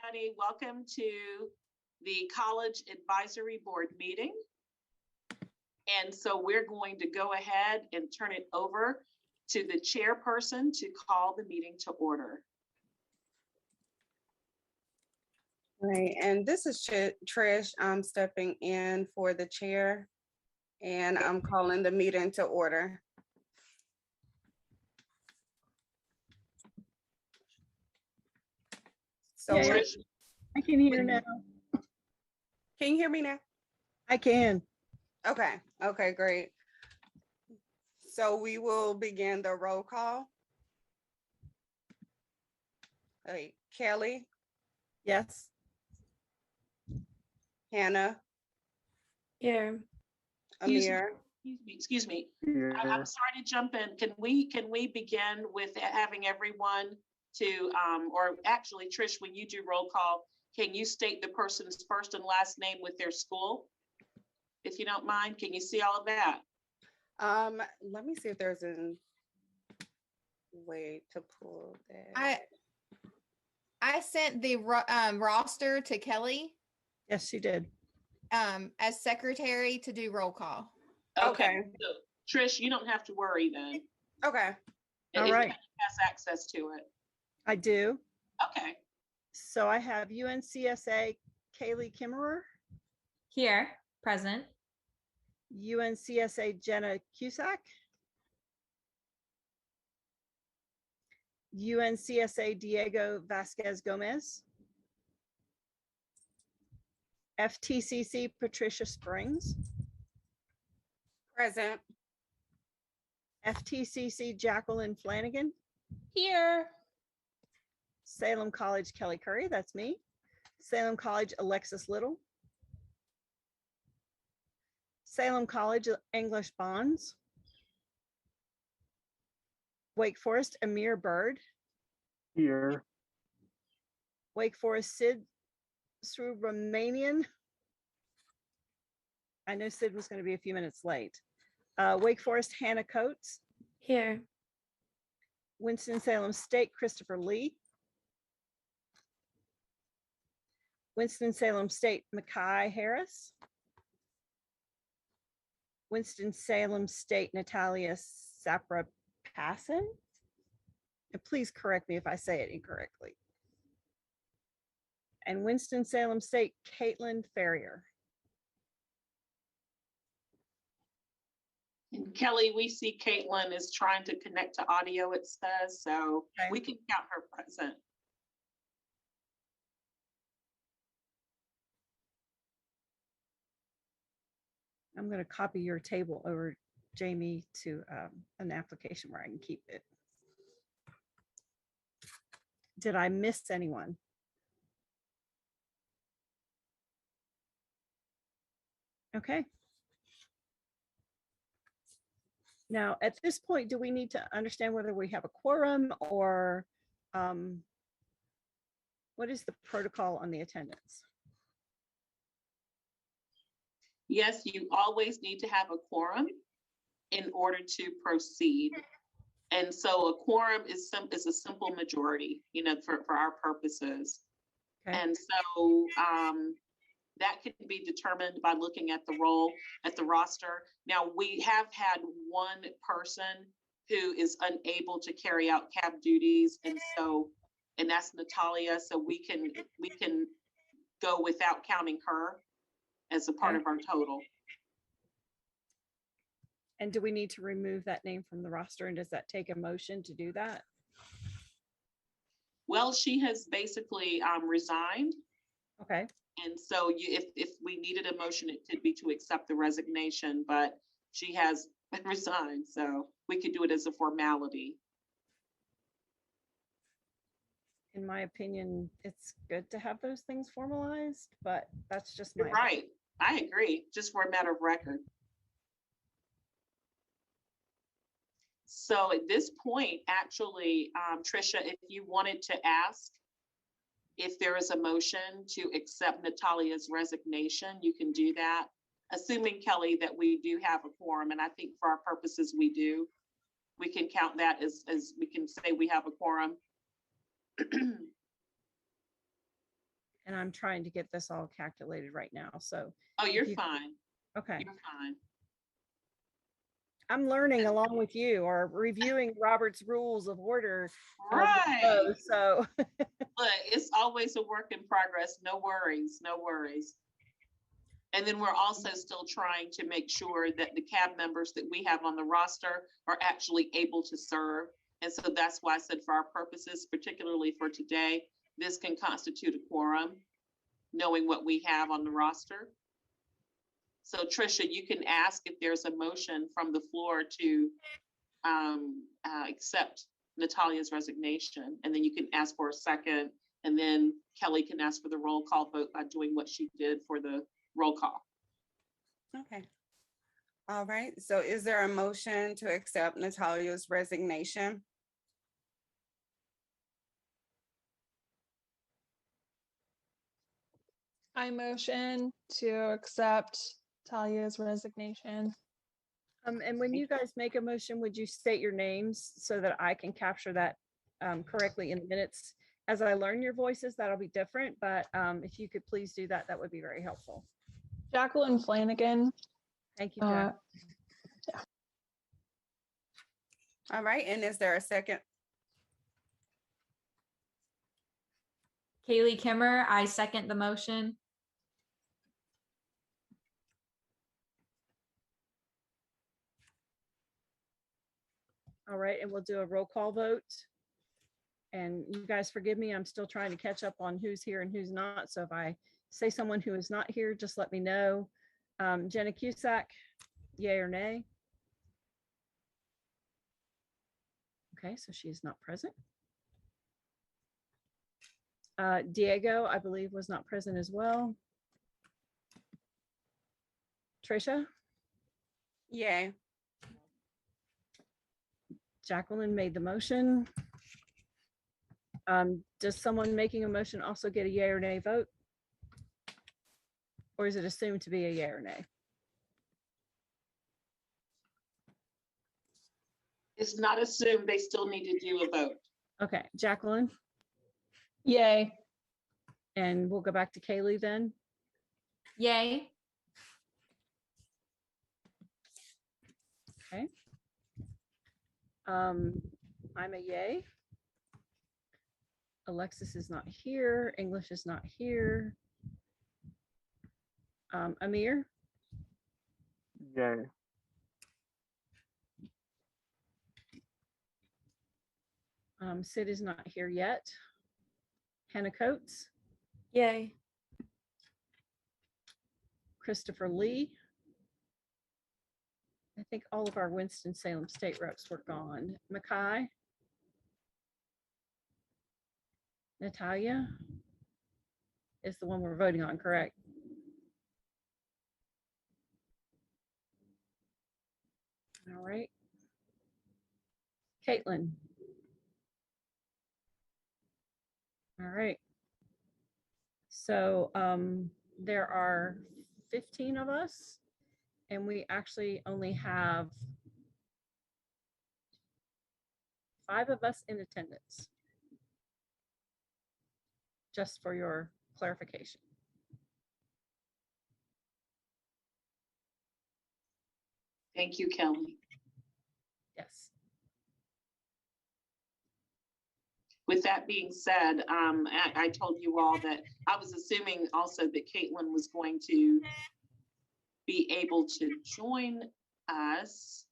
everybody. Welcome to the College Advisory Board meeting. And so we're going to go ahead and turn it over to the chairperson to call the meeting to order. All right, and this is Trish. I'm stepping in for the chair, and I'm calling the meeting to order. So Yeah, I can hear now. Can you hear me now? I can. Okay, great. So we will begin the roll call. All right, Kelly, Yes. Hannah, Here. Amir. Excuse me. I'm sorry to jump in. Can we begin with having everyone to, or actually, Trish, when you do roll call, can you state the person's first and last name with their school? If you don't mind, can you see all of that? Let me see if there's a way to pull that. I sent the roster to Kelly Yes, she did. as secretary to do roll call. Okay. So, Trish, you don't have to worry then. Okay. All right. Has access to it. I do. Okay. So I have UNCSA Kaylee Kimmerer, Here, present. UNCSA Jenna Cusack, UNCSA Diego Vasquez Gomez, FTCC Patricia Springs, Present. FTCC Jacqueline Flanagan, Here. Salem College Kelly Curry, that's me, Salem College Alexis Little, Salem College English Bonds, Wake Forest Amir Bird, Here. Wake Forest Sid Srubramanian. I know Sid was going to be a few minutes late. Wake Forest Hannah Coates. Here. Winston-Salem State Christopher Lee. Winston-Salem State Mackay Harris. Winston-Salem State Natalia Sapra Passon. And please correct me if I say it incorrectly. And Winston-Salem State Caitlin Ferrier. And Kelly, we see Caitlin is trying to connect to audio, it says, so Okay. we can count her present. I'm going to copy your table over, Jamie, to an application where I can keep it. Did I miss anyone? Okay. Now, at this point, do we need to understand whether we have a quorum or what is the protocol on the attendance? Yes, you always need to have a quorum in order to proceed. And so a quorum is a simple majority, for our purposes. Okay. And so that can be determined by looking at the roster. Now, we have had one person who is unable to carry out cab duties, and that's Natalia. So we can go without counting her as a part of our total. And do we need to remove that name from the roster? And does that take a motion to do that? Well, she has basically resigned. Okay. And so if we needed a motion, it could be to accept the resignation, but she has resigned. So we could do it as a formality. In my opinion, it's good to have those things formalized, but that's just my You're right. I agree, just for a matter of record. So at this point, actually, Tricia, if you wanted to ask if there is a motion to accept Natalia's resignation, you can do that, assuming, Kelly, that we do have a quorum. And I think for our purposes, we do. We can count that as we can say we have a quorum. And I'm trying to get this all calculated right now. So, Oh, you're you- fine. okay. You're fine. I'm learning along with you or reviewing Robert's rules of order. as we Right. go, So, But it's always a work in progress. No worries, no worries. And then we're also still trying to make sure that the cab members that we have on the roster are actually able to serve. And so that's why I said for our purposes, particularly for today, this can constitute a quorum, knowing what we have on the roster. So Tricia, you can ask if there's a motion from the floor to accept Natalia's resignation, and then you can ask for a second, and then Kelly can ask for the roll call vote by doing what she did for the roll call. Okay. All right, so is there a motion to accept Natalia's resignation? I motion to accept Talia's resignation. and when you guys make a motion, would you state your names so that I can capture that correctly in the minutes? As I learn your voices, that'll be different, but if you could please do that, that would be very helpful. Jacqueline Flanagan. Thank you, Jack. All right, and is there a second? Kaylee Kimmer, I second the motion. All right, and we'll do a roll call vote. And you guys forgive me, I'm still trying to catch up on who's here and who's not. So if I say someone who is not here, just let me know. Jenna Cusack, yay or nay? Okay, so she is not present. Diego, I believe, was not present as well. Tricia, Yay. Jacqueline made the motion. Does someone making a motion also get a yay or nay vote? Or is it assumed to be a yay or nay? It's not assumed, they still need to do a vote. Okay, Jacqueline, Yay. and we'll go back to Kaylee then. Yay. Okay. I'm a yay. Alexis is not here. English is not here. Amir, Yay. Sid is not here yet. Hannah Coates, Yay. Christopher Lee. I think all of our Winston-Salem state reps were gone. Mackay. Natalia is the one we're voting on, correct? All right. Caitlin. All right. So there are 15 of us, and we actually only have 5 of us in attendance. Just for your clarification. Thank you, Kelly. Yes. With that being said, I told you all that I was assuming also that Caitlin was going to be able to join us,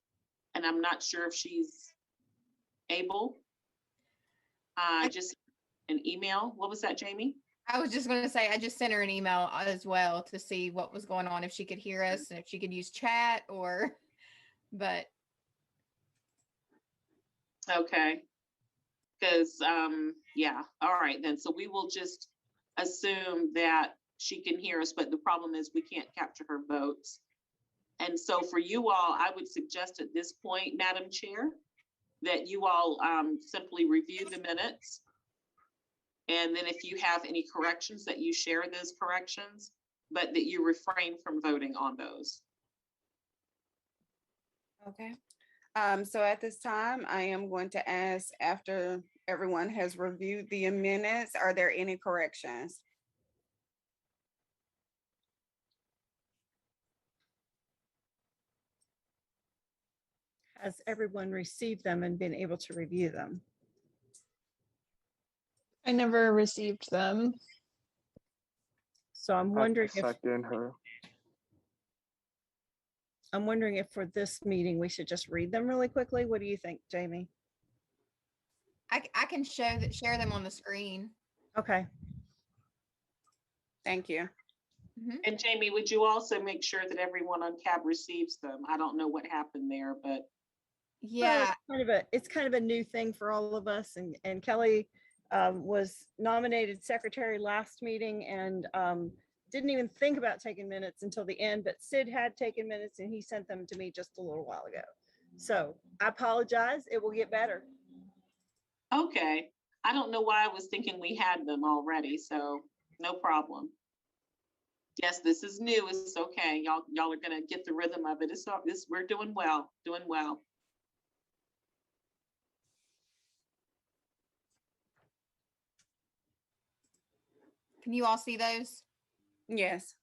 and I'm not sure if she's able. Just an email. What was that, Jamie? I was just going to say, I just sent her an email as well to see what was going on, if she could hear us and if she could use chat but. Okay. Because, yeah, all right then. So we will just assume that she can hear us, but the problem is we can't capture her votes. And so for you all, I would suggest at this point, Madam Chair, that you all simply review the minutes. And then if you have any corrections, that you share those corrections, but that you refrain from voting on those. Okay. So at this time, I am going to ask, after everyone has reviewed the minutes, are there any corrections? Has everyone received them and been able to review them? I never received them. So I'm I wondering if, second her. for this meeting, we should just read them really quickly. What do you think, Jamie? I can share them on the screen. Okay, Thank you. Mhm. And Jamie, would you also make sure that everyone on CAB receives them? I don't know what happened there, but Well, Yeah, it's kind of a new thing for all of us, and Kelly was nominated secretary last meeting and didn't even think about taking minutes until the end, but Sid had taken minutes and he sent them to me just a little while ago. So I apologize. It will get better. okay. I don't know why I was thinking we had them already, so no problem. Yes, this is new. It's okay. Y'all are gonna get the rhythm of it. We're doing well, doing well. can you all see those? Yes.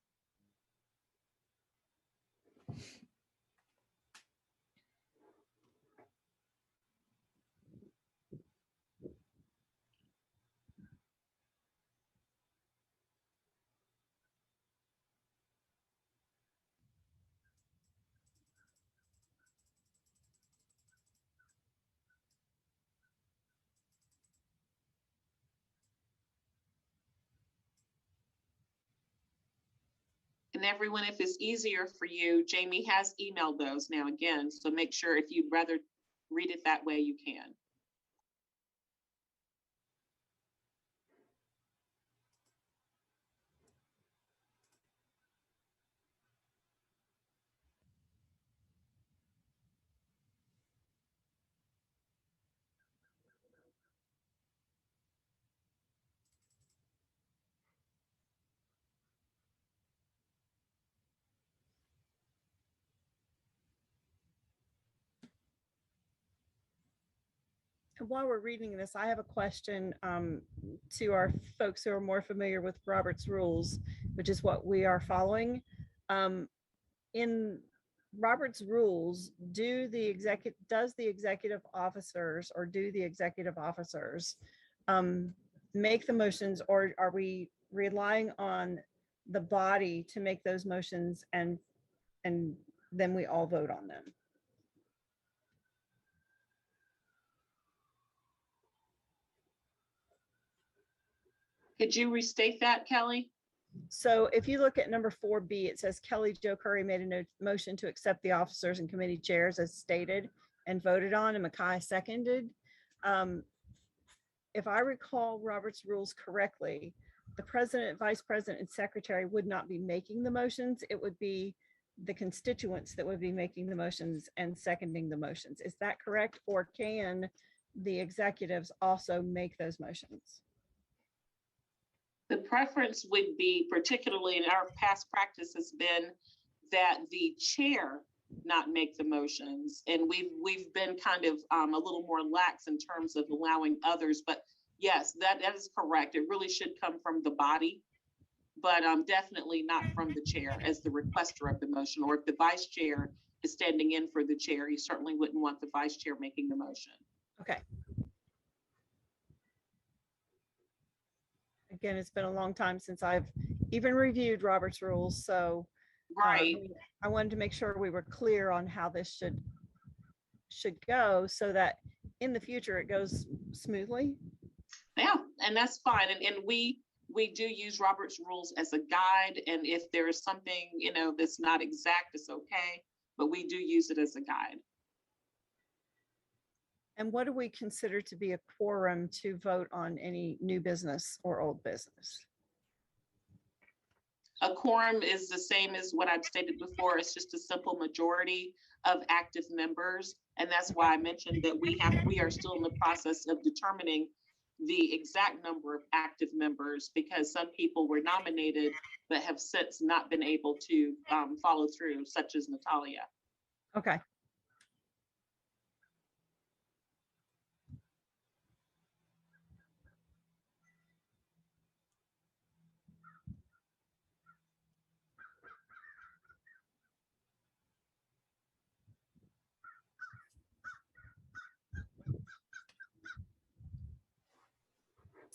And everyone, if it's easier for you, Jamie has emailed those now again, so make sure if you'd rather read it that way, you can. And while we're reading this, I have a question to our folks who are more familiar with Robert's rules, which is what we are following. In Robert's rules, does the executive officers make the motions, or are we relying on the body to make those motions and then we all vote on them? Could you restate that, Kelly? So if you look at number 4B, it says Kelly Jo Curry made a motion to accept the officers and committee chairs as stated and voted on, and Makai seconded. If I recall Robert's rules correctly, the president, vice president, and secretary would not be making the motions. It would be the constituents that would be making the motions and seconding the motions. Is that correct? Or can the executives also make those motions? The preference would be, particularly in our past practice, has been that the chair not make the motions. And we've been kind of a little more lax in terms of allowing others, but yes, that is correct. It really should come from the body, but definitely not from the chair as the requester of the motion. Or if the vice chair is standing in for the chair, you certainly wouldn't want the vice chair making the motion. Okay. Again, it's been a long time since I've even reviewed Robert's rules, so Right. I wanted to make sure we were clear on how this should go so that in the future it goes smoothly. Yeah, and that's fine. And we do use Robert's rules as a guide. And if there is something, that's not exact, it's okay. But we do use it as a guide. And what do we consider to be a quorum to vote on any new business or old business? A quorum is the same as what I've stated before. It's just a simple majority of active members. And that's why I mentioned that we are still in the process of determining the exact number of active members, because some people were nominated but have since not been able to follow through, such as Natalia. Okay.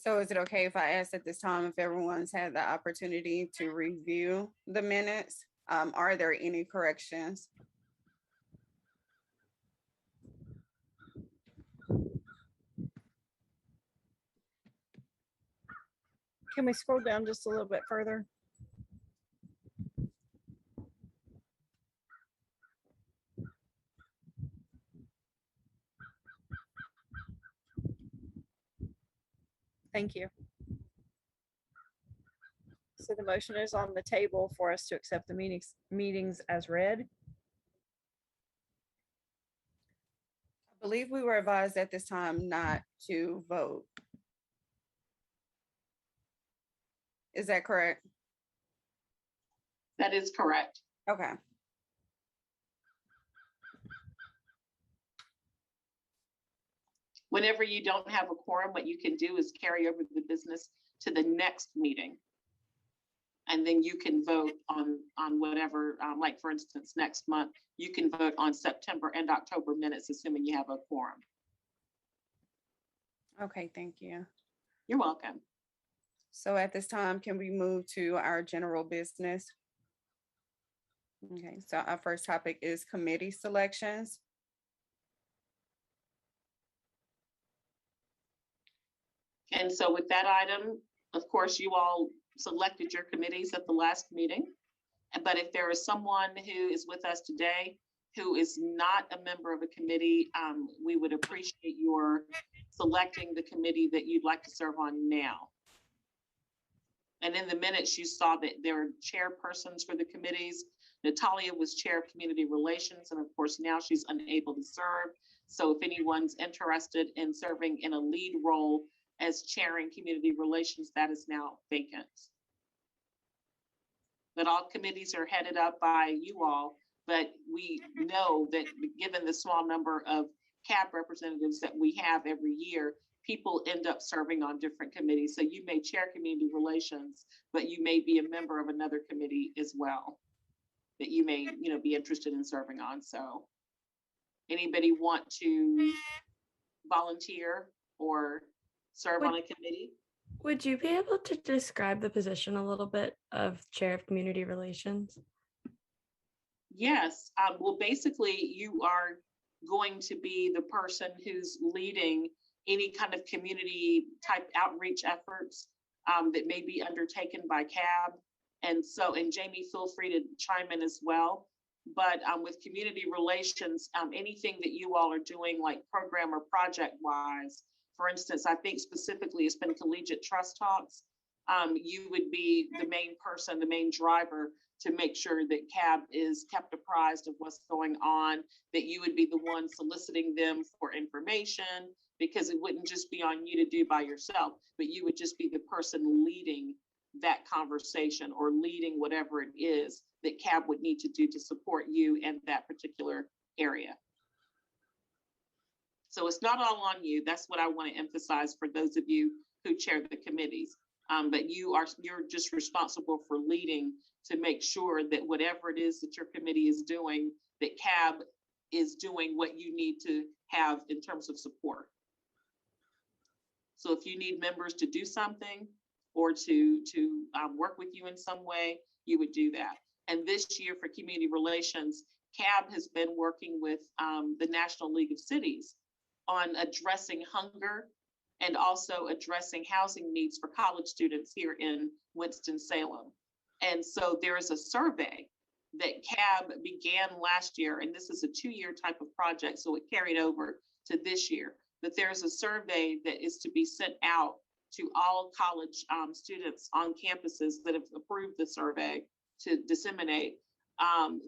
So is it okay if I ask at this time if everyone's had the opportunity to review the minutes? Are there any corrections? Can we scroll down just a little bit further? Thank you. So the motion is on the table for us to accept the meetings as read. I believe we were advised at this time not to vote. Is that correct? That is correct. Okay. Whenever you don't have a quorum, what you can do is carry over the business to the next meeting. And then you can vote on whatever, like for instance, next month, you can vote on September and October minutes, assuming you have a quorum. Okay, thank you. You're welcome. So at this time, can we move to our general business? Okay, so our first topic is committee selections. And so with that item, of course, you all selected your committees at the last meeting. But if there is someone who is with us today who is not a member of a committee, we would appreciate your selecting the committee that you'd like to serve on now. And in the minutes, you saw that there are chairpersons for the committees. Natalia was chair of community relations, and of course, now she's unable to serve. So if anyone's interested in serving in a lead role as chairing community relations, that is now vacant. But all committees are headed up by you all, but we know that given the small number of CAB representatives that we have every year, people end up serving on different committees. So you may chair community relations, but you may be a member of another committee as well that you may, be interested in serving on. So anybody want to volunteer or serve on a committee? Would you be able to describe the position a little bit of Chair of Community Relations? Yes. Well, basically, you are going to be the person who's leading any kind of community type outreach efforts that may be undertaken by CAB. And Jamie, feel free to chime in as well. But with community relations, anything that you all are doing, like program or project wise, for instance, I think specifically it's been collegiate trust talks. You would be the main person, the main driver to make sure that CAB is kept apprised of what's going on, that you would be the one soliciting them for information, because it wouldn't just be on you to do by yourself, but you would just be the person leading that conversation or leading whatever it is that CAB would need to do to support you in that particular area. So it's not all on you. That's what I want to emphasize for those of you who chair the committees. But you're just responsible for leading to make sure that whatever it is that your committee is doing, that CAB is doing what you need to have in terms of support. So if you need members to do something or to work with you in some way, you would do that. And this year for community relations, CAB has been working with the National League of Cities on addressing hunger and also addressing housing needs for college students here in Winston-Salem. And so there is a survey that CAB began last year, and this is a 2-year type of project, so it carried over to this year. But there's a survey that is to be sent out to all college students on campuses that have approved the survey to disseminate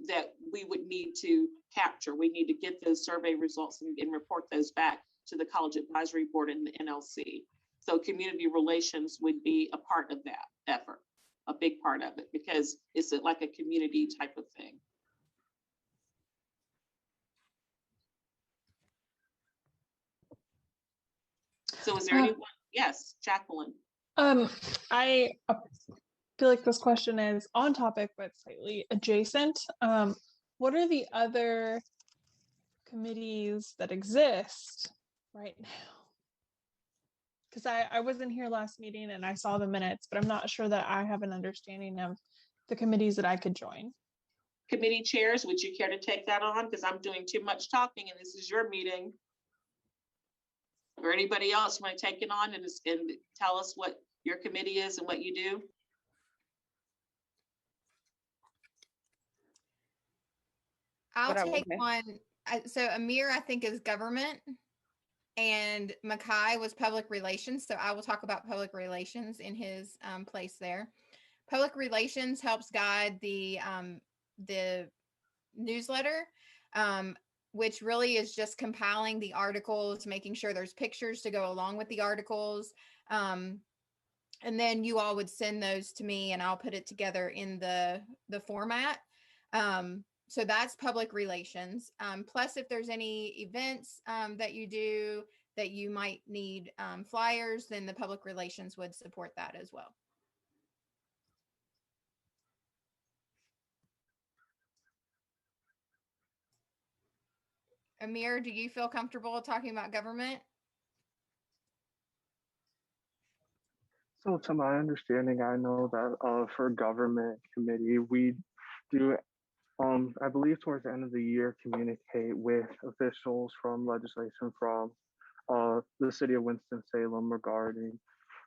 that we would need to capture. We need to get those survey results and report those back to the College Advisory Board and the NLC. So community relations would be a part of that effort, a big part of it, because it's like a community type of thing. So is there anyone? Yes, Jacqueline. I feel like this question is on topic, but slightly adjacent. What are the other committees that exist right now? because I wasn't here last meeting and I saw the minutes, but I'm not sure that I have an understanding of the committees that I could join. Committee chairs, would you care to take that on? Because I'm doing too much talking and this is your meeting. Or anybody else want to take it on and tell us what your committee is and what you do? I'll But I take will- one. So Amir, I think, is government, and Makai was public relations. So I will talk about public relations in his place there. Public relations helps guide the newsletter, which really is just compiling the articles, making sure there's pictures to go along with the articles. And then you all would send those to me and I'll put it together in the format. So that's public relations. Plus, if there's any events that you do that you might need flyers, then the public relations would support that as well. Amir, do you feel comfortable talking about government? So to my understanding, I know that for government committee, we do, I believe towards the end of the year, communicate with officials from legislation from the city of Winston-Salem regarding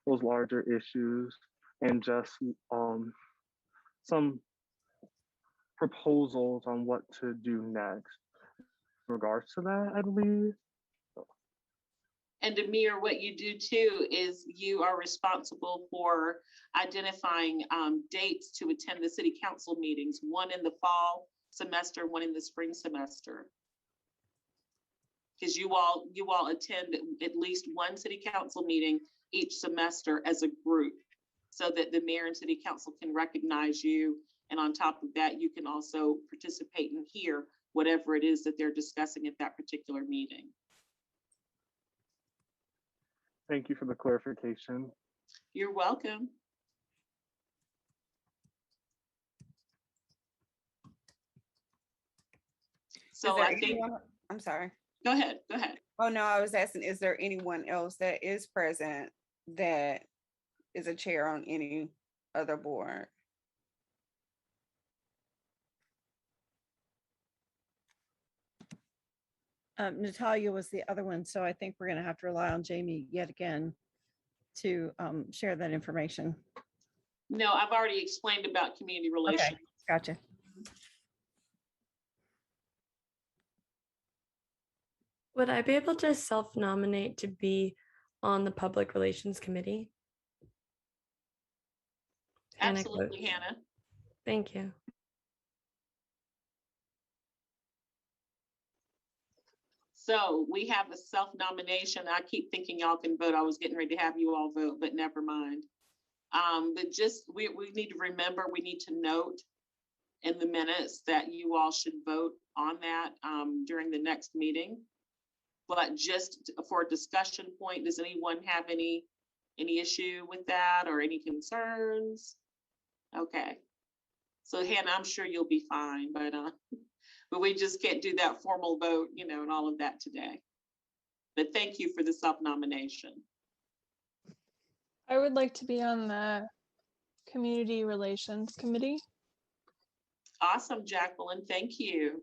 those larger issues and just some proposals on what to do next in regards to that, I believe. And Amir, what you do too is you are responsible for identifying dates to attend the city council meetings, one in the fall semester, one in the spring semester. Because you all attend at least one city council meeting each semester as a group so that the mayor and city council can recognize you. And on top of that, you can also participate and hear whatever it is that they're discussing at that particular meeting. Thank you for the clarification. You're welcome. So I think, I'm sorry. go ahead. Oh, no, I was asking, is there anyone else that is present that is a chair on any other board? Natalia was the other one, so I think we're going to have to rely on Jamie yet again to share that information. No, I've already explained about community relations. Okay, gotcha. Would I be able to self-nominate to be on the Public Relations Committee? Hannah Absolutely, Coates. Hannah. Thank you. So we have a self-nomination. I keep thinking y'all can vote. I was getting ready to have you all vote, but never mind. But just, we need to remember, we need to note in the minutes that you all should vote on that during the next meeting. But just for a discussion point, does anyone have any issue with that or any concerns? Okay. So Hannah, I'm sure you'll be fine, but we just can't do that formal vote, and all of that today. But thank you for the self-nomination. I would like to be on the Community Relations Committee. Awesome, Jacqueline, thank you.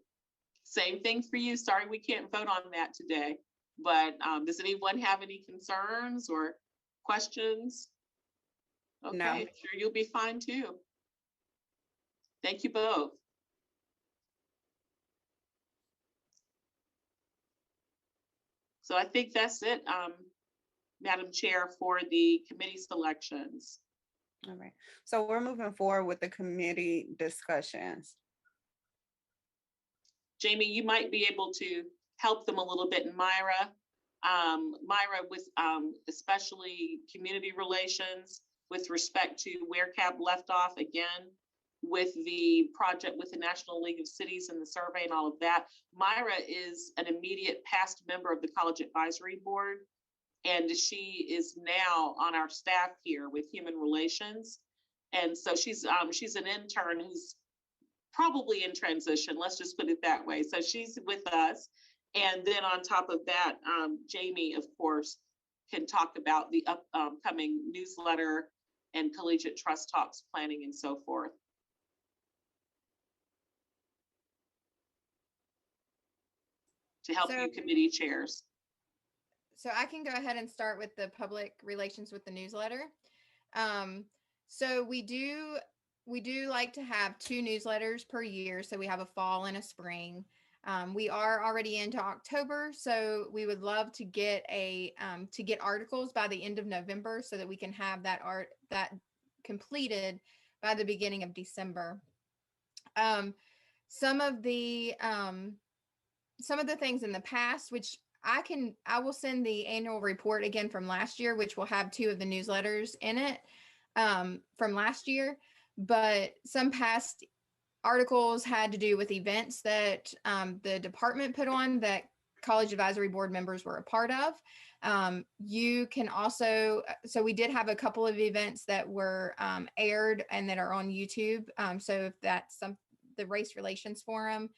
Same thing for you. Sorry, we can't vote on that today, but does anyone have any concerns or questions? Okay, No. I'm sure you'll be fine too. Thank you both. So I think that's it, Madam Chair, for the committee selections. All right. So we're moving forward with the committee discussions. Jamie, you might be able to help them a little bit. And Myra with especially community relations with respect to where CAB left off again with the project with the National League of Cities and the survey and all of that. Myra is an immediate past member of the College Advisory Board, and she is now on our staff here with Human Relations. And so she's an intern who's probably in transition, let's just put it that way. So she's with us. And then on top of that, Jamie, of course, can talk about the upcoming newsletter and collegiate trust talks, planning, and so forth. To help So- you committee chairs. So I can go ahead and start with the public relations with the newsletter. So we do like to have 2 newsletters per year. So we have a fall and a spring. We are already into October, so we would love to get articles by the end of November so that we can have that completed by the beginning of December. Some of the things in the past, which I will send the annual report again from last year, which will have 2 of the newsletters in it from last year. But some past articles had to do with events that the department put on that college advisory board members were a part of. You can also, so we did have a couple of events that were aired and that are on YouTube. So if that's the Race Relations Forum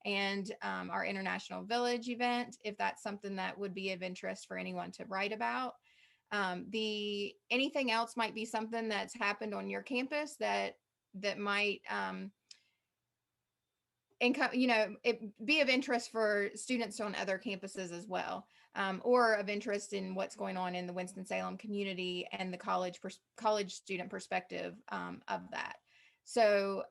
and our International Village event, if that's something that would be of interest for anyone to write about. Anything else might be something that's happened on your campus that might it be of interest for students on other campuses as well, or of interest in what's going on in the Winston-Salem community and the college student perspective of that. So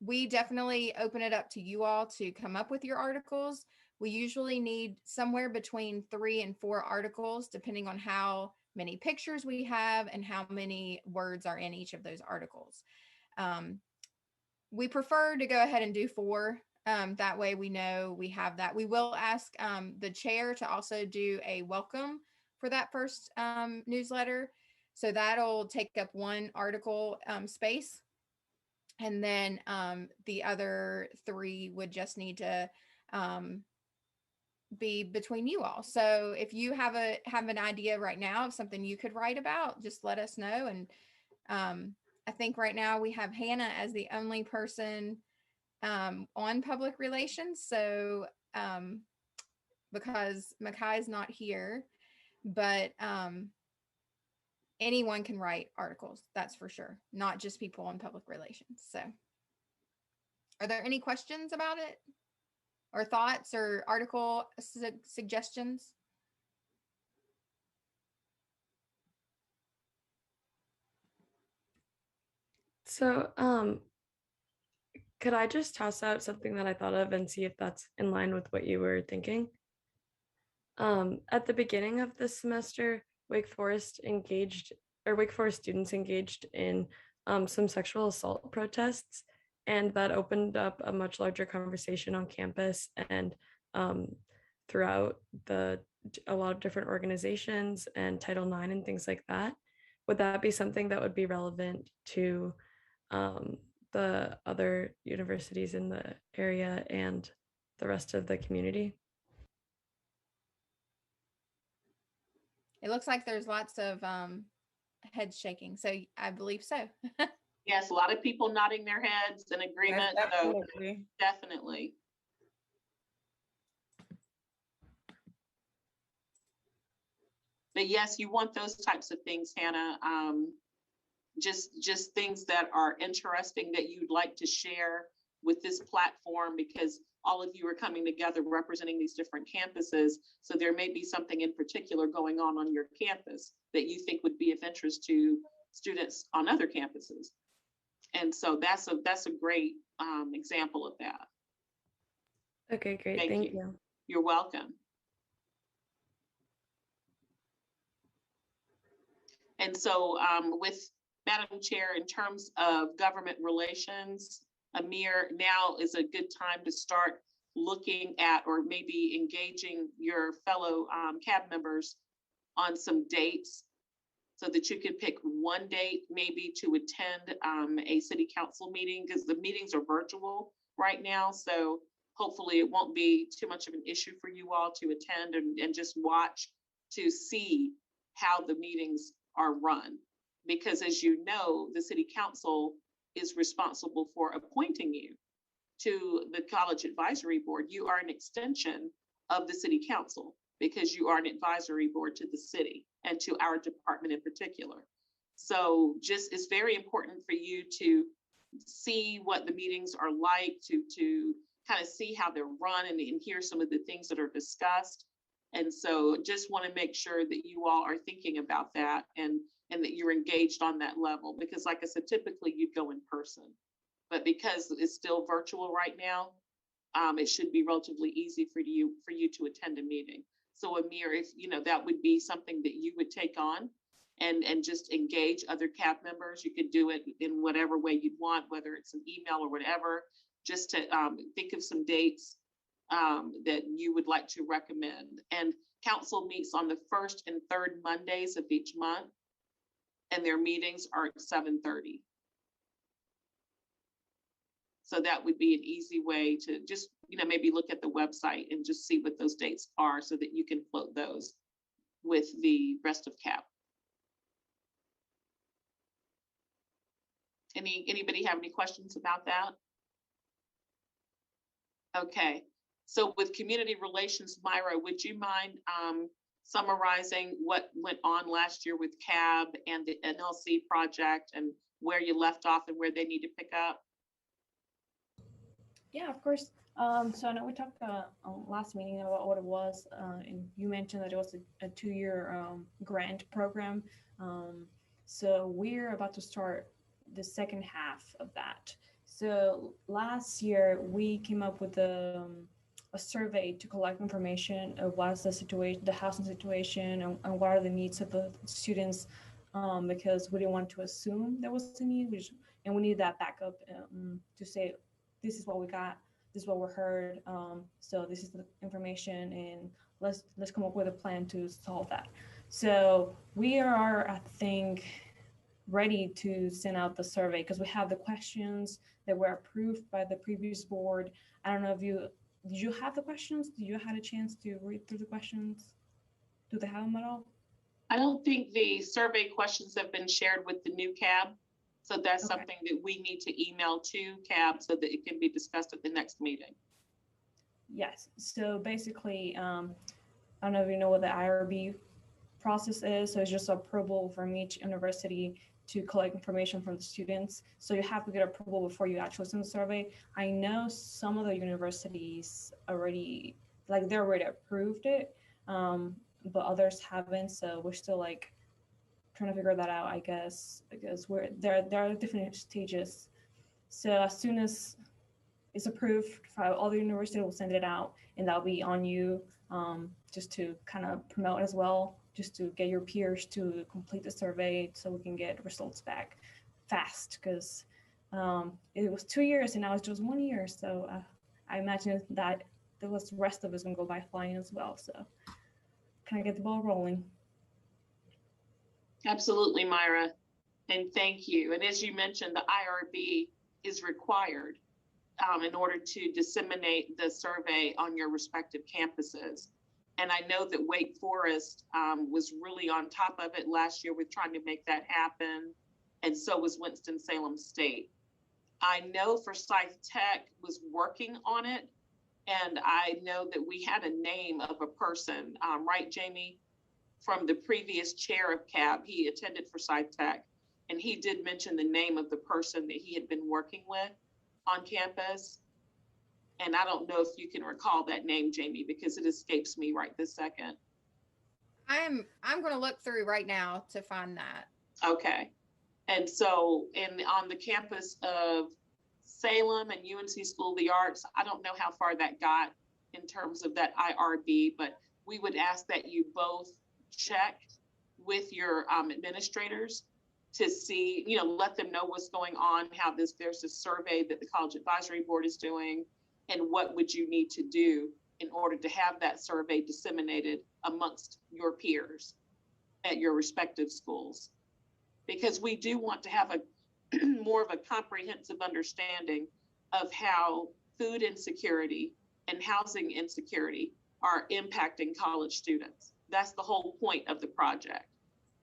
we definitely open it up to you all to come up with your articles. We usually need somewhere between 3 and 4 articles, depending on how many pictures we have and how many words are in each of those articles. We prefer to go ahead and do 4. That way we know we have that. We will ask the chair to also do a welcome for that first newsletter. So that'll take up 1 article space. And then the other 3 would just need to be between you all. So if you have an idea right now of something you could write about, just let us know. And I think right now we have Hannah as the only person on public relations. So because Makai is not here, but anyone can write articles, that's for sure, not just people on public relations. So are there any questions about it or thoughts or article suggestions? So, could I just toss out something that I thought of and see if that's in line with what you were thinking? At the beginning of this semester, Wake Forest students engaged in some sexual assault protests, and that opened up a much larger conversation on campus and throughout a lot of different organizations and Title IX and things like that. Would that be something that would be relevant to the other universities in the area and the rest of the community? It looks like there's lots of heads shaking, so I believe so. Yes, a lot of people nodding their heads in agreement. Yes, So absolutely. definitely. But yes, you want those types of things, Hannah. Just things that are interesting that you'd like to share with this platform, because all of you are coming together representing these different campuses. So there may be something in particular going on your campus that you think would be of interest to students on other campuses. And so that's a great example of that. Okay, great. Thank you. You're welcome. And so with Madam Chair, in terms of government relations, Amir, now is a good time to start looking at or maybe engaging your fellow CAB members on some dates so that you can pick one date maybe to attend a city council meeting, because the meetings are virtual right now. So hopefully it won't be too much of an issue for you all to attend and just watch to see how the meetings are run. Because as you know, the city council is responsible for appointing you to the college advisory board. You are an extension of the city council because you are an advisory board to the city. and to our department in particular. So just, it's very important for you to see what the meetings are like, to kind of see how they're run and hear some of the things that are discussed. And so just want to make sure that you all are thinking about that and that you're engaged on that level, because like I said, typically you'd go in person, but because it's still virtual right now, it should be relatively easy for you to attend a meeting. So Amir, if that would be something that you would take on and just engage other CAB members, you could do it in whatever way you'd want, whether it's an email or whatever, just to think of some dates that you would like to recommend. And council meets on the first and third Mondays of each month, and their meetings are at 7:30. So that would be an easy way to just, maybe look at the website and just see what those dates are so that you can float those with the rest of CAB. Anybody have any questions about that? Okay, so with community relations, Myra, would you mind summarizing what went on last year with CAB and the NLC project and where you left off and where they need to pick up? Yeah, of course. So I know we talked last meeting about what it was, and you mentioned that it was a 2-year grant program. So we're about to start the second half of that. So last year we came up with a survey to collect information of what's the situation, the housing situation, and what are the needs of the students, because we didn't want to assume there was a need, and we need that backup to say, this is what we got, this is what we heard, so this is the information, and let's come up with a plan to solve that. So we are, I think, ready to send out the survey because we have the questions that were approved by the previous board. I don't know if did you have the questions? Did you have a chance to read through the questions? Do they have them at all? I don't think the survey questions have been shared with the new CAB. So that's Okay. something that we need to email to CAB so that it can be discussed at the next meeting. Yes. So basically, I don't know if you know what the IRB process is. So it's just approval from each university to collect information from the students. So you have to get approval before you actually send the survey. I know some of the universities already, they already approved it, but others haven't. So we're still trying to figure that out, I guess, because there are different stages. So as soon as it's approved, all the university will send it out, and that'll be on you, just to kind of promote as well, just to get your peers to complete the survey so we can get results back fast, because it was 2 years and now it's just 1 year. So I imagine that the rest of us gonna go by flying as well. So kind of get the ball rolling. Absolutely, Myra, and thank you. And as you mentioned, the IRB is required in order to disseminate the survey on your respective campuses. And I know that Wake Forest was really on top of it last year with trying to make that happen. And so was Winston-Salem State. I know Forsyth Tech was working on it. And I know that we had a name of a person, right, Jamie? From the previous chair of CAB, he attended Forsyth Tech. And he did mention the name of the person that he had been working with on campus. And I don't know if you can recall that name, Jamie, because it escapes me right this second. I'm going to look through right now to find that. Okay. And so on the campus of Salem and UNC School of the Arts, I don't know how far that got in terms of that IRB, but we would ask that you both check with your administrators to see, let them know what's going on, there's a survey that the College Advisory Board is doing, and what would you need to do in order to have that survey disseminated amongst your peers at your respective schools. Because we do want to have a more of a comprehensive understanding of how food insecurity and housing insecurity are impacting college students. That's the whole point of the project.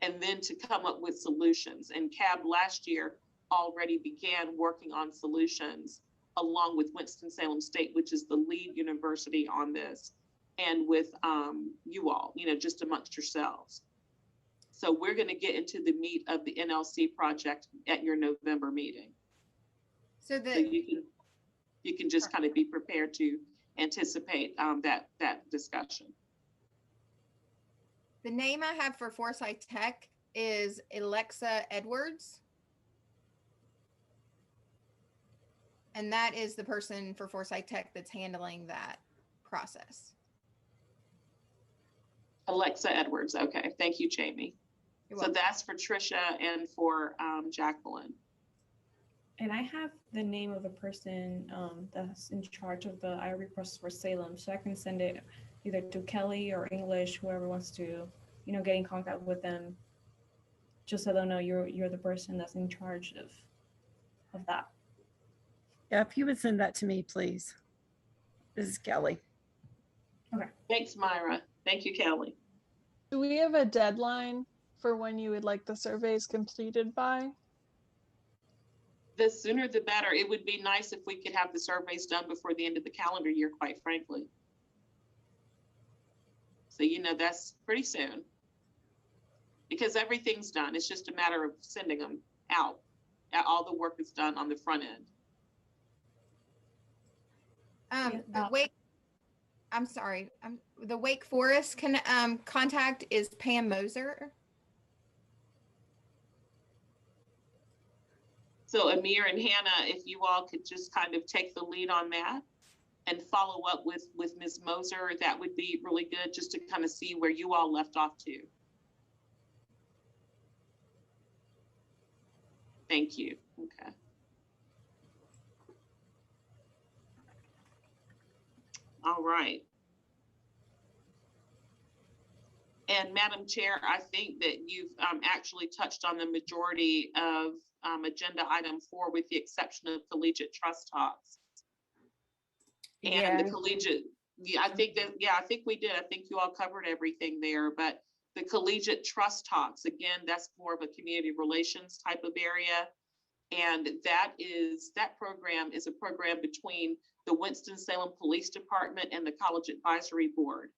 And then to come up with solutions. And CAB last year already began working on solutions along with Winston-Salem State, which is the lead university on this, and with you all, just amongst yourselves. So we're going to get into the meat of the NLC project at your November meeting. So So you can just kind of be prepared to anticipate that discussion. the name I have for Foresight Tech is Alexa Edwards. And that is the person for Foresight Tech that's handling that process. Alexa Edwards. Okay. Thank you, Jamie. You're So welcome. that's for Trisha and for Jacqueline. And I have the name of the person that's in charge of the IRB process for Salem, so I can send it either to Kelly or English, whoever wants to, get in contact with them, just so they know you're the person that's in charge of that. Yeah, if you would send that to me, please. This is Kelly. Thanks, Myra. Thank you, Kelly. Do we have a deadline for when you would like the surveys completed by? The sooner the better. It would be nice if we could have the surveys done before the end of the calendar year, quite frankly. So, that's pretty soon. Because everything's done. It's just a matter of sending them out. All the work is done on the front end. I'm sorry. The Wake Forest contact is Pam Moser. So Amir and Hannah, if you all could just kind of take the lead on that and follow up with Ms. Moser, that would be really good, just to kind of see where you all left off too. Thank you. Okay. All right. And Madam Chair, I think that you've actually touched on the majority of agenda item 4, with the exception of collegiate trust talks. And the collegiate, I think we did. I think you all covered everything there, but the collegiate trust talks, again, that's more of a community relations type of area. And that program is a program between the Winston-Salem Police Department and the College Advisory Board.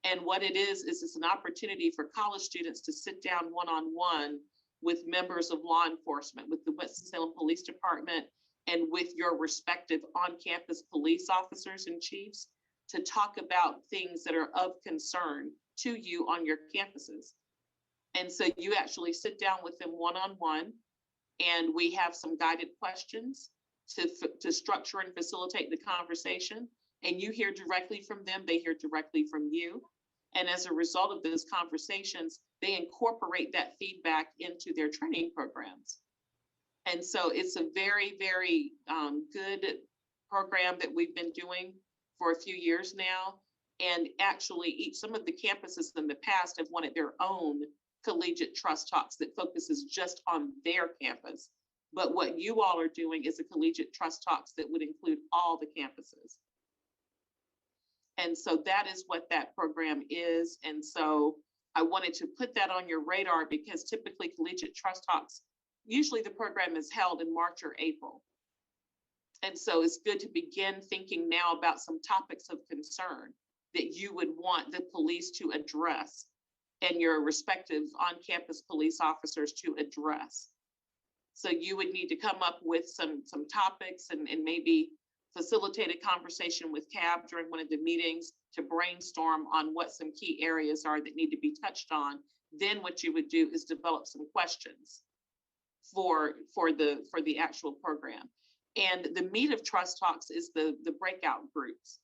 And what it is it's an opportunity for college students to sit down one-on-one with members of law enforcement, with the Winston-Salem Police Department, and with your respective on-campus police officers and chiefs, to talk about things that are of concern to you on your campuses. And so you actually sit down with them one-on-one, and we have some guided questions to structure and facilitate the conversation. And you hear directly from them, they hear directly from you. And as a result of those conversations, they incorporate that feedback into their training programs. And so it's a very, very good program that we've been doing for a few years now. And actually, some of the campuses in the past have wanted their own collegiate trust talks that focuses just on their campus. But what you all are doing is a collegiate trust talks that would include all the campuses. And so that is what that program is. And so I wanted to put that on your radar, because typically collegiate trust talks, usually the program is held in March or April. And so it's good to begin thinking now about some topics of concern that you would want the police to address and your respective on-campus police officers to address. So you would need to come up with some topics and maybe facilitate a conversation with CAB during one of the meetings to brainstorm on what some key areas are that need to be touched on. Then what you would do is develop some questions for the actual program. And the meat of trust talks is the breakout groups.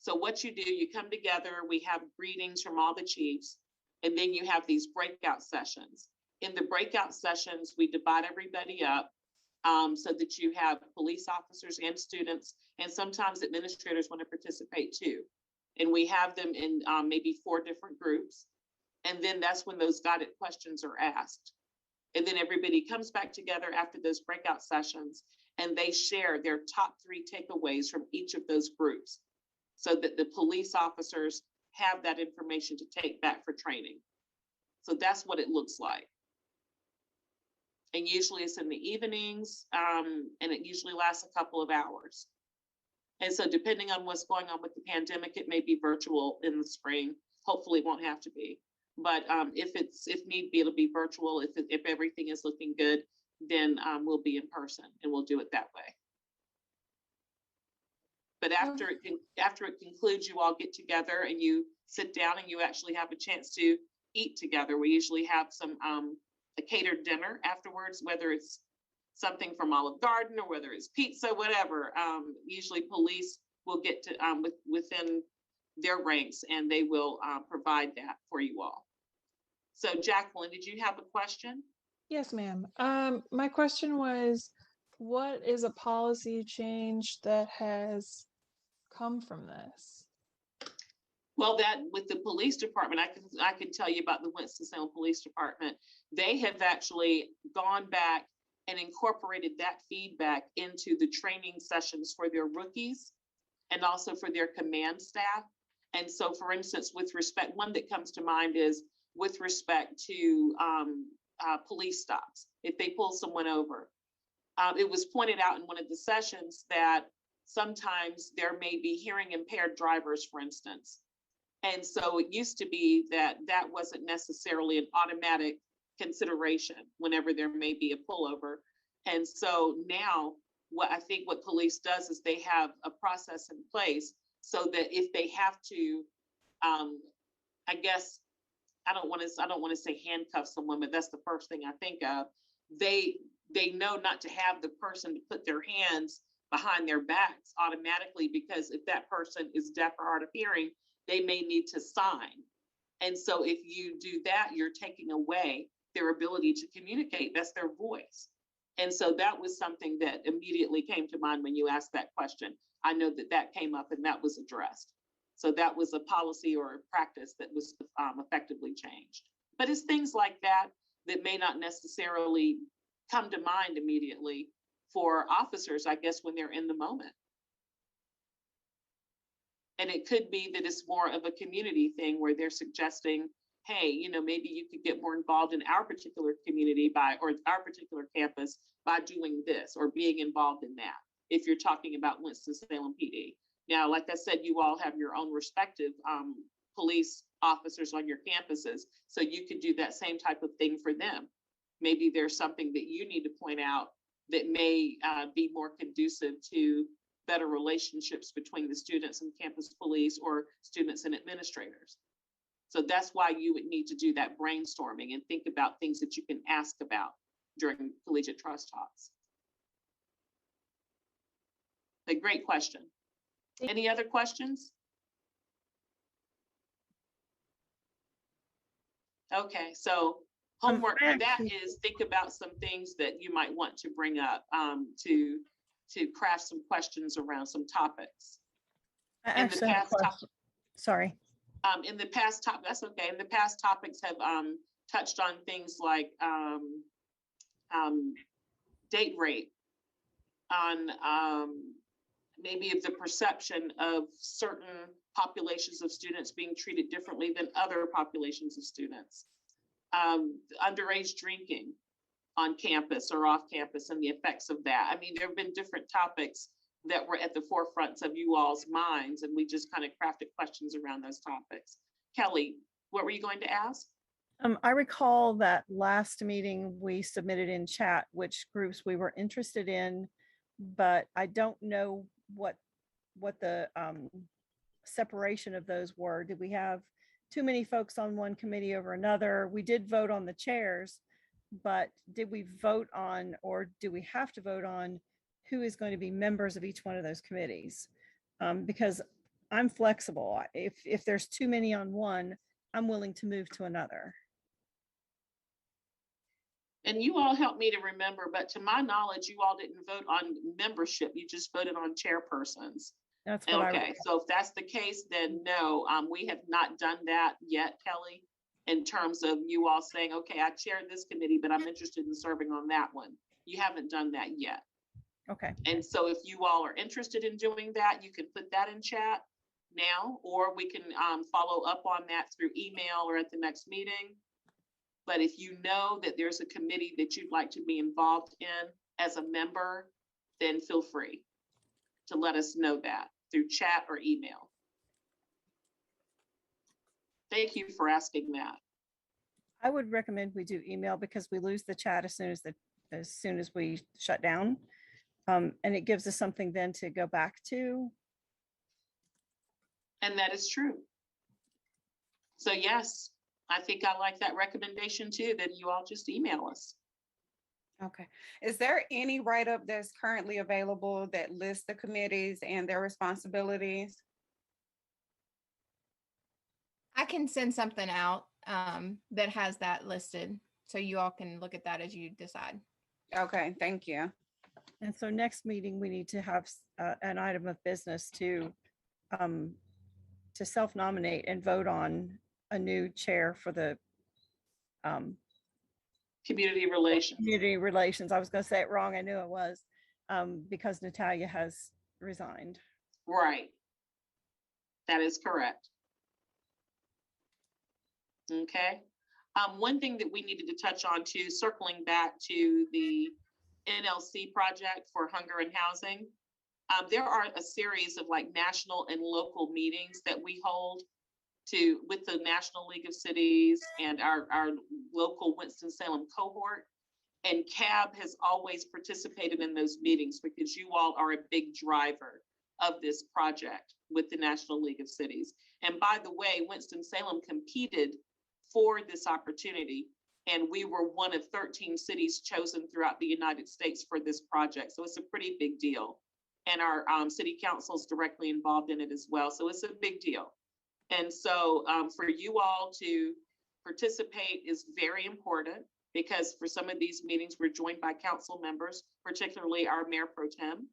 So what you do, you come together, we have greetings from all the chiefs, and then you have these breakout sessions. In the breakout sessions, we divide everybody up so that you have police officers and students, and sometimes administrators want to participate too. And we have them in maybe 4 different groups. And then that's when those guided questions are asked. And then everybody comes back together after those breakout sessions, and they share their top 3 takeaways from each of those groups, so that the police officers have that information to take back for training. So that's what it looks like. And usually it's in the evenings, and it usually lasts a couple of hours. And so depending on what's going on with the pandemic, it may be virtual in the spring. Hopefully it won't have to be. But if need be, it'll be virtual. If everything is looking good, then we'll be in person and we'll do it that way. But after it concludes, you all get together and you sit down and you actually have a chance to eat together. We usually have some a catered dinner afterwards, whether it's something from Olive Garden or whether it's pizza, whatever. Usually police will get to within their ranks and they will provide that for you all. So Jacqueline, did you have a question? Yes, ma'am. My question was, what is a policy change that has come from this? Well, that with the police department, I can tell you about the Winston-Salem Police Department. They have actually gone back and incorporated that feedback into the training sessions for their rookies and also for their command staff. And so, for instance, with respect, one that comes to mind is with respect to police stops. If they pull someone over, it was pointed out in one of the sessions that sometimes there may be hearing impaired drivers, for instance. And so it used to be that wasn't necessarily an automatic consideration whenever there may be a pullover. And so now what police does is they have a process in place so that if they have to, I guess, I don't want to say handcuff someone, but that's the first thing I think of. They know not to have the person to put their hands behind their backs automatically, because if that person is deaf or hard of hearing, they may need to sign. And so if you do that, you're taking away their ability to communicate. That's their voice. And so that was something that immediately came to mind when you asked that question. I know that came up and that was addressed. So that was a policy or a practice that was effectively changed. But it's things like that that may not necessarily come to mind immediately for officers, I guess, when they're in the moment. And it could be that it's more of a community thing where they're suggesting, hey, maybe you could get more involved in our particular community or our particular campus by doing this or being involved in that, if you're talking about Winston-Salem PD. Now, like I said, you all have your own respective police officers on your campuses, so you could do that same type of thing for them. Maybe there's something that you need to point out that may be more conducive to better relationships between the students and campus police or students and administrators. So that's why you would need to do that brainstorming and think about things that you can ask about during collegiate trust talks. A great question. Any other questions? Okay, so homework for that is think about some things that you might want to bring up to craft some questions around some topics. Sorry. In the past that's okay. In the past, topics have touched on things like date rape, on maybe of the perception of certain populations of students being treated differently than other populations of students, underage drinking on campus or off campus and the effects of that. I mean, there have been different topics that were at the forefronts of you all's minds, and we just kind of crafted questions around those topics. Kelly, what were you going to ask? I recall that last meeting we submitted in chat which groups we were interested in, but I don't know what the separation of those were. Did we have too many folks on one committee over another? We did vote on the chairs, but did we vote on, or do we have to vote on who is going to be members of each one of those committees? Because I'm flexible. If there's too many on one, I'm willing to move to another. And you all helped me to remember, but to my knowledge, you all didn't vote on membership. You just voted on chairpersons. That's what okay. So if that's the case, then no, we have not done that yet, Kelly, in terms of you all saying, okay, I chair this committee, but I'm interested in serving on that one. You haven't done that yet. Okay. And so if you all are interested in doing that, you can put that in chat now, or we can follow up on that through email or at the next meeting. But if you know that there's a committee that you'd like to be involved in as a member, then feel free to let us know that through chat or email. Thank you for asking that. I would recommend we do email because we lose the chat as soon as we shut down. And it gives us something then to go back to. And that is true. So yes, I think I like that recommendation too, that you all just email us. Okay. Is there any write-up that's currently available that lists the committees and their responsibilities? I can send something out that has that listed, so you all can look at that as you decide. Okay, thank you. And so next meeting, we need to have an item of business to self-nominate and vote on a new chair for the Community relations. community relations. I was going to say it wrong. I knew it was because Natalia has resigned. Right. That is correct. Okay. One thing that we needed to touch on too, circling back to the NLC project for hunger and housing. There are a series of like national and local meetings that we hold with the National League of Cities and our local Winston-Salem cohort. And CAB has always participated in those meetings because you all are a big driver of this project with the National League of Cities. And by the way, Winston-Salem competed for this opportunity, and we were one of 13 cities chosen throughout the United States for this project. So it's a pretty big deal. And our city council is directly involved in it as well. So it's a big deal. And so for you all to participate is very important because for some of these meetings, we're joined by council members, particularly our mayor pro tem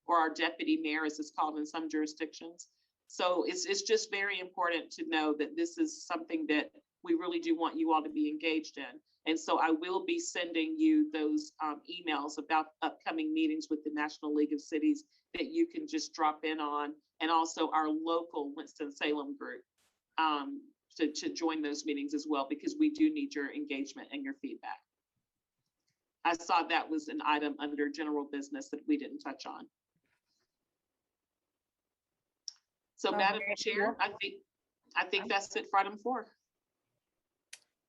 or our deputy mayor, as it's called in some jurisdictions. So it's just very important to know that this is something that we really do want you all to be engaged in. And so I will be sending you those emails about upcoming meetings with the National League of Cities that you can just drop in on, and also our local Winston-Salem group to join those meetings as well, because we do need your engagement and your feedback. I saw that was an item under general business that we didn't touch on. So Madam Chair, I think that's it for item 4.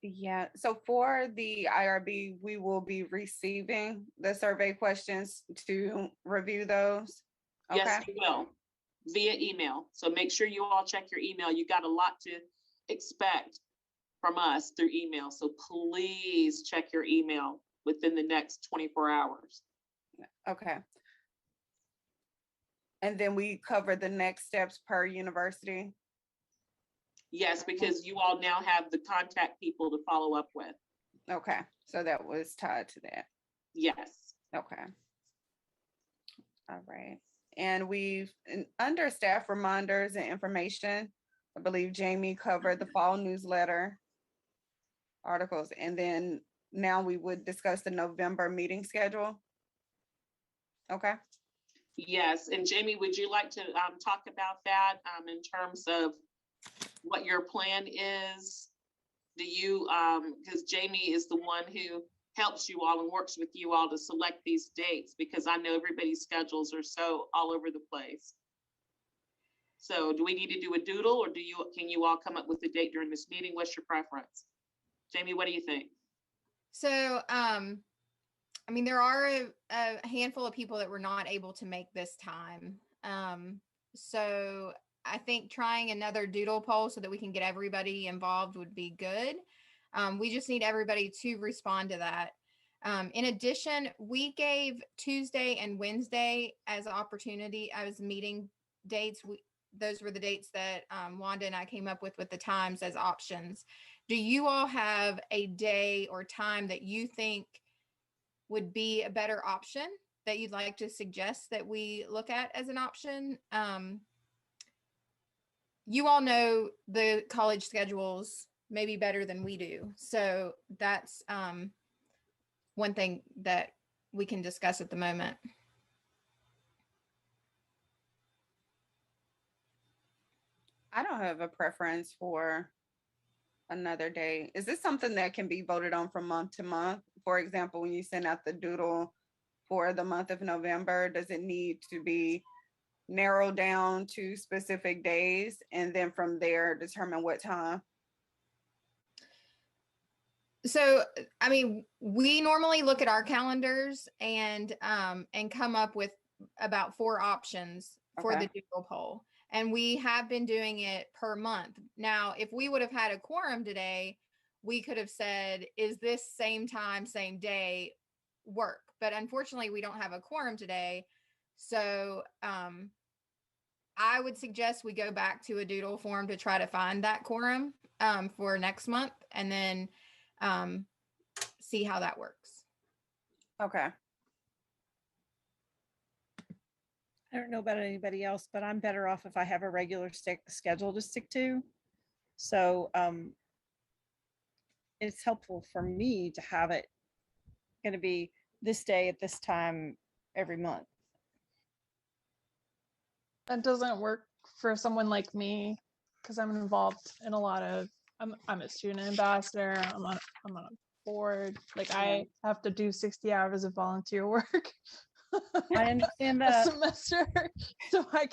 Yeah, so for the IRB, we will be receiving the survey questions to review those. Yes, Okay. we will, via email. So make sure you all check your email. You got a lot to expect from us through email. So please check your email within the next 24 hours. Okay. And then we cover the next steps per university. Yes, because you all now have the contact people to follow up with. Okay, so that was tied to that. Yes. Okay. All right. And under staff reminders and information, I believe Jamie covered the fall newsletter articles. And then now we would discuss the November meeting schedule. Okay. Yes, and Jamie, would you like to talk about that in terms of what your plan is? Do you, because Jamie is the one who helps you all and works with you all to select these dates, because I know everybody's schedules are so all over the place. So do we need to do a doodle, or can you all come up with a date during this meeting? What's your preference? Jamie, what do you think? So, I mean, there are a handful of people that were not able to make this time. So I think trying another doodle poll so that we can get everybody involved would be good. We just need everybody to respond to that. In addition, we gave Tuesday and Wednesday as opportunity, as meeting dates. Those were the dates that Wanda and I came up with the times as options. Do you all have a day or time that you think would be a better option that you'd like to suggest that we look at as an option? You all know the college schedules maybe better than we do. So that's one thing that we can discuss at the moment. I don't have a preference for another day. Is this something that can be voted on from month to month? For example, when you send out the doodle for the month of November, does it need to be narrowed down to specific days and then from there determine what time? So, I mean, we normally look at our calendars and come up with about 4 options for the Okay. doodle poll. And we have been doing it per month. Now, if we would have had a quorum today, we could have said, is this same time, same day work? But unfortunately, we don't have a quorum today. So, I would suggest we go back to a doodle form to try to find that quorum for next month, and then see how that works. Okay. I don't know about anybody else, but I'm better off if I have a regular schedule to stick to. So it's helpful for me to have it going to be this day at this time every month. That doesn't work for someone like me because I'm involved in a lot of. I'm a student ambassador. I'm on a board. Like I have to do 60 hours of volunteer work. I understand a that. semester, so I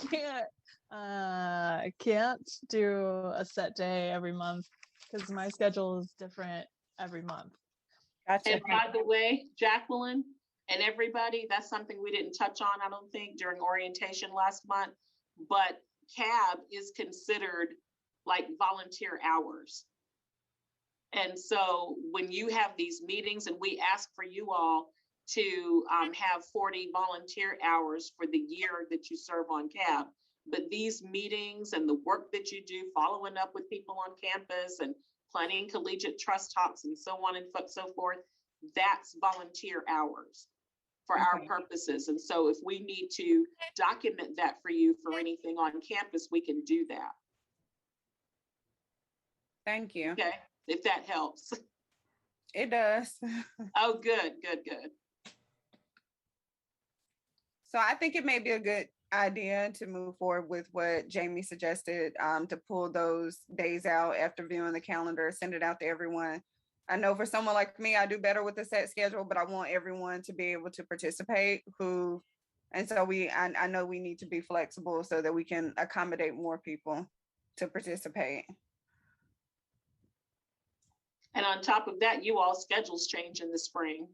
can't do a set day every month because my schedule is different every month. Gotcha. And by the way, Jacqueline and everybody, that's something we didn't touch on, I don't think, during orientation last month, but CAB is considered like volunteer hours. And so when you have these meetings, and we ask for you all to have 40 volunteer hours for the year that you serve on CAB, but these meetings and the work that you do, following up with people on campus and planning collegiate trust talks and so on and so forth, that's volunteer hours for our purposes. And so if we need to document that for you for anything on campus, we can do that. Thank you. Okay, if that helps. It does. Oh, good, good, good. So I think it may be a good idea to move forward with what Jamie suggested, to pull those days out after viewing the calendar, send it out to everyone. I know for someone like me, I do better with the set schedule, but I want everyone to be able to participate and so I know we need to be flexible so that we can accommodate more people to participate. And on top of that, you all schedules change in the spring,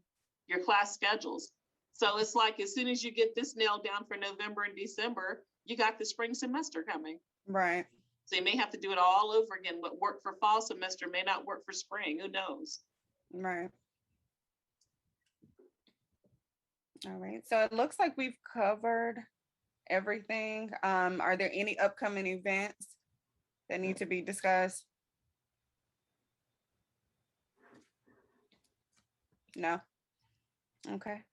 your class schedules. So it's like, as soon as you get this nailed down for November and December, you got the spring semester coming. Right. So you may have to do it all over again. What worked for fall semester may not work for spring. Who knows? Right. All right. So it looks like we've covered everything. Are there any upcoming events that need to be discussed? No. Okay.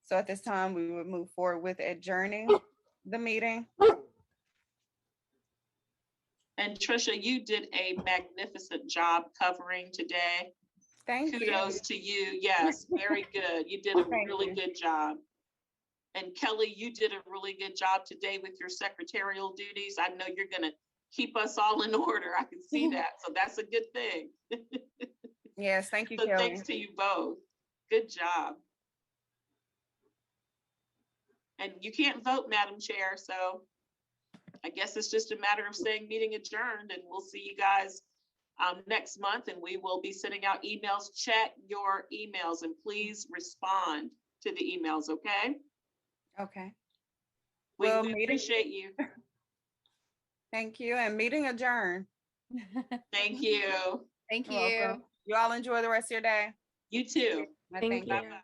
So at this time, we would move forward with adjourning the meeting. And Trisha, you did a magnificent job covering today. Thank you. Kudos to you. Yes, very good. You did a Thank really you. good job. And Kelly, you did a really good job today with your secretarial duties. I know you're going to keep us all in order. I can see that. So that's a good thing. Yes, thank you, So Kelly. thanks to you both. Good job. And you can't vote, Madam Chair, so I guess it's just a matter of saying meeting adjourned, and we'll see you guys next month, and we will be sending out emails. Check your emails and please respond to the emails, okay? Okay. We Well, meeting- appreciate you. Thank you, and meeting adjourned. Thank you. Thank You're you. welcome. You all enjoy the rest of your day. You too. Thank you. Bye-bye.